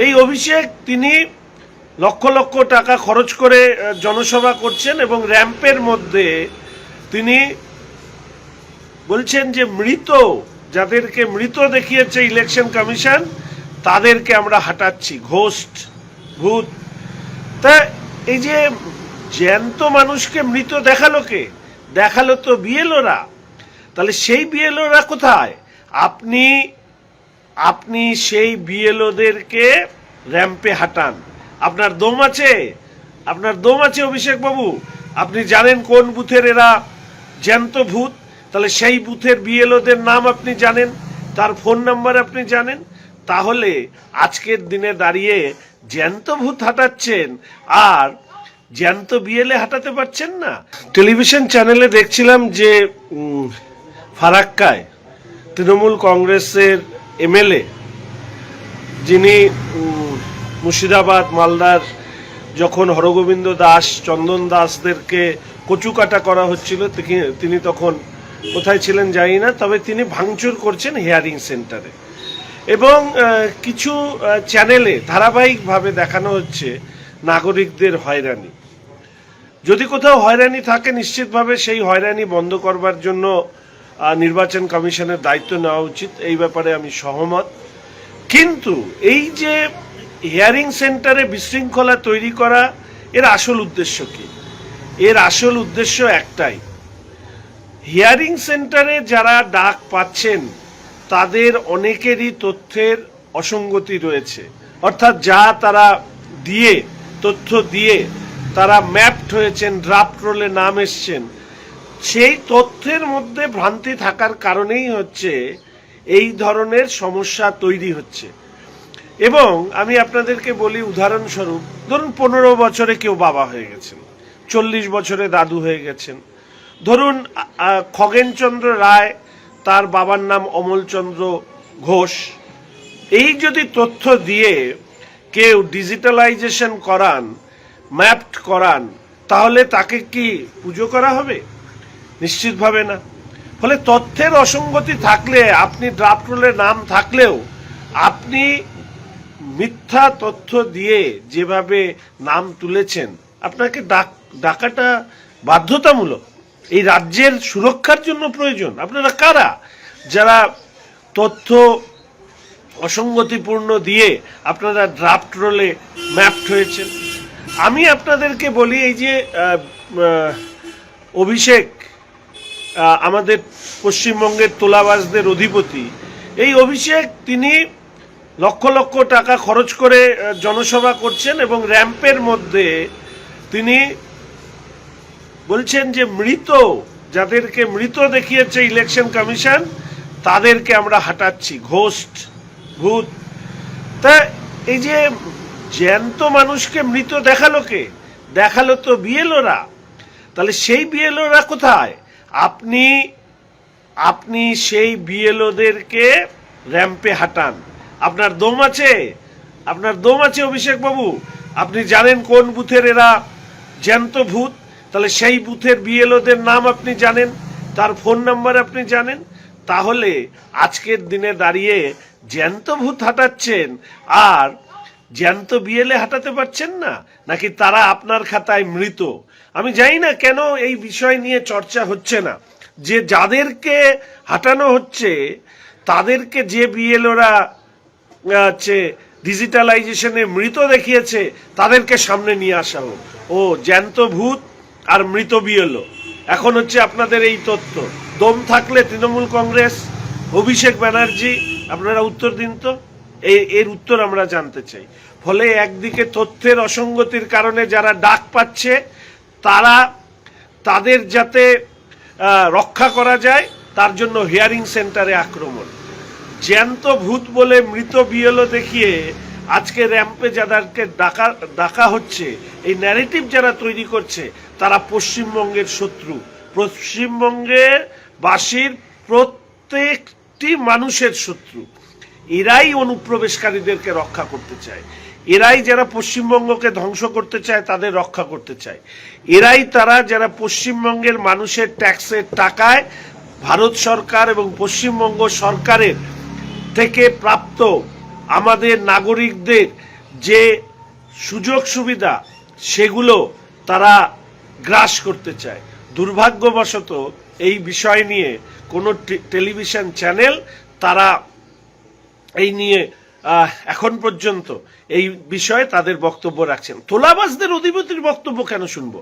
এই অভিষেক তিনি লক্ষ লক্ষ টাকা খরচ করে জনসভা করছেন এবং র্যাম্পের মধ্যে তিনি বলছেন যে মৃত, যাদেরকে মৃত দেখিয়েছে ইলেকশন কমিশন তাদেরকে আমরা হাঁটাচ্ছি, ঘোস্ট, ভূত। তা এই যে জ্যান্ত মানুষকে মৃত দেখালো কে? দেখালো তো বিএলওরা। তাহলে সেই বিএলওরা কোথায়? আপনি সেই বিএলওদেরকে র্যাম্পে হাঁটান। আপনার দম আছে? আপনার দম আছে অভিষেক বাবু? আপনি জানেন কোন বুথের এরা জ্যান্ত ভূত? তাহলে সেই বুথের বিএলওদের নাম আপনি জানেন, তার ফোন নাম্বার আপনি জানেন। তাহলে আজকের দিনে দাঁড়িয়ে জ্যান্ত ভূত হাঁটাচ্ছেন আর জ্যান্ত বিএলএ হাঁটাতে পারছেন না। টেলিভিশন চ্যানেলে দেখছিলাম যে ফারাক্কায় তৃণমূল কংগ্রেসের এমএলএ, যিনি মুর্শিদাবাদ মালদার যখন হরগোবিন্দ দাস, চন্দন দাসদেরকে কচুকাটা করা হচ্ছিল, তিনি তখন কোথায় ছিলেন জানি না, তবে তিনি ভাঙচুর করছেন হিয়ারিং সেন্টারে। এবং কিছু চ্যানেলে ধারাবাহিকভাবে দেখানো হচ্ছে নাগরিকদের হয়রানি। যদি কোথাও হয়রানি থাকে নিশ্চিতভাবে সেই হয়রানি বন্ধ করবার জন্য নির্বাচন কমিশনের দায়িত্ব নেওয়া উচিত, এই ব্যাপারে আমি সহমত। কিন্তু এই যে হিয়ারিং সেন্টারে বিশৃঙ্খলা তৈরি করা, এর আসল উদ্দেশ্য কি? এর আসল উদ্দেশ্য একটাই, হিয়ারিং সেন্টারে যারা ডাক পাচ্ছেন তাদের অনেকেরই তথ্যের অসঙ্গতি রয়েছে, অর্থাৎ যা তারা তথ্য দিয়ে তারা ম্যাপড হয়েছেন, ড্রাফট রোলে নাম এসছেন, সেই তথ্যের মধ্যে ভ্রান্তি থাকার কারণেই হচ্ছে এই ধরনের সমস্যা তৈরি হচ্ছে। এবং আমি আপনাদেরকে বলি উদাহরণস্বরূপ, ধরুন 15 বছরে কেউ বাবা হয়ে গেছেন, 40 বছরে দাদু হয়ে গেছেন। ধরুন খগেনচন্দ্র রায়, তার বাবার নাম অমলচন্দ্র ঘোষ। এই যদি তথ্য দিয়ে কেউ ডিজিটালাইজেশন করান, ম্যাপড করান, তাহলে তাকে কি পুজো করা হবে? নিশ্চিতভাবে না। ফলে তথ্যের অসঙ্গতি থাকলে, আপনি ড্রাফট রোলে নাম থাকলেও আপনি মিথ্যা তথ্য দিয়ে যেভাবে নাম তুলেছেন, আপনাকে ডাকাটা বাধ্যতামূলক। এই রাজ্যের সুরক্ষার জন্য প্রয়োজন। আপনারা কারা যারা তথ্য অসঙ্গতিপূর্ণ দিয়ে আপনারা ড্রাফট রোলে ম্যাপড হয়েছেন? আমি আপনাদেরকে বলি, এই যে অভিষেক আমাদের পশ্চিমবঙ্গের তোলাবাজদের অধিপতি, এই অভিষেক তিনি লক্ষ লক্ষ টাকা খরচ করে জনসভা করছেন এবং র্যাম্পের মধ্যে তিনি বলছেন যে মৃত, যাদেরকে মৃত দেখিয়েছে ইলেকশন কমিশন তাদেরকে আমরা হাঁটাচ্ছি, ঘোস্ট, ভূত। তা এই যে জ্যান্ত মানুষকে মৃত দেখালো কে? দেখালো তো বিএলওরা। তাহলে সেই বিএলওরা কোথায়? আপনি সেই বিএলওদেরকে র্যাম্পে হাঁটান। আপনার দম আছে? আপনার দম আছে অভিষেক বাবু? আপনি জানেন কোন বুথের এরা জ্যান্ত ভূত? তাহলে সেই বুথের বিএলওদের নাম আপনি জানেন, তার ফোন নাম্বার আপনি জানেন। তাহলে আজকের দিনে দাঁড়িয়ে জ্যান্ত ভূত হাঁটাচ্ছেন আর জ্যান্ত বিএলএ হাঁটাতে পারছেন না, নাকি তারা আপনার খাতায় মৃত? আমি জানি না কেন এই বিষয় নিয়ে চর্চা হচ্ছে না, যে যাদেরকে হাঁটানো হচ্ছে তাদেরকে যে বিএলওরা ডিজিটালাইজেশনে মৃত দেখিয়েছে তাদেরকে সামনে নিয়ে আসা হোক। ও জ্যান্ত ভূত আর মৃত বিএলও, এখন হচ্ছে আপনাদের এই তথ্য। দম থাকলে তৃণমূল কংগ্রেস, অভিষেক ব্যানার্জি, আপনারা উত্তর দিন তো, এর উত্তর আমরা জানতে চাই। ফলে একদিকে তথ্যের অসঙ্গতির কারণে যারা ডাক পাচ্ছে তাদের যাতে রক্ষা করা যায় তার জন্য হিয়ারিং সেন্টারে আক্রমণ, জ্যান্ত ভূত বলে মৃত বিএলও দেখিয়ে আজকে র্যাম্পে যাদেরকে ডাকা হচ্ছে, এই ন্যারেটিভ যারা তৈরি করছে তারা পশ্চিমবঙ্গের শত্রু, পশ্চিমবঙ্গের বাসীর প্রত্যেকটি মানুষের শত্রু। এরাই অনুপ্রবেশকারীদেরকে রক্ষা করতে চায়, এরাই যারা পশ্চিমবঙ্গকে ধ্বংস করতে চায় তাদের রক্ষা করতে চায়, এরাই তারা যারা পশ্চিমবঙ্গের মানুষের ট্যাক্সের টাকায় ভারত সরকার এবং পশ্চিমবঙ্গ সরকারের থেকে প্রাপ্ত আমাদের নাগরিকদের যে সুযোগ সুবিধা সেগুলো তারা গ্রাস করতে চায়। দুর্ভাগ্যবশত এই বিষয় নিয়ে কোনো টেলিভিশন চ্যানেল তারা এই নিয়ে এখন পর্যন্ত এই বিষয়ে তাদের বক্তব্য রাখছেন। তোলাবাজদের অধিপতির বক্তব্য কেন শুনবো?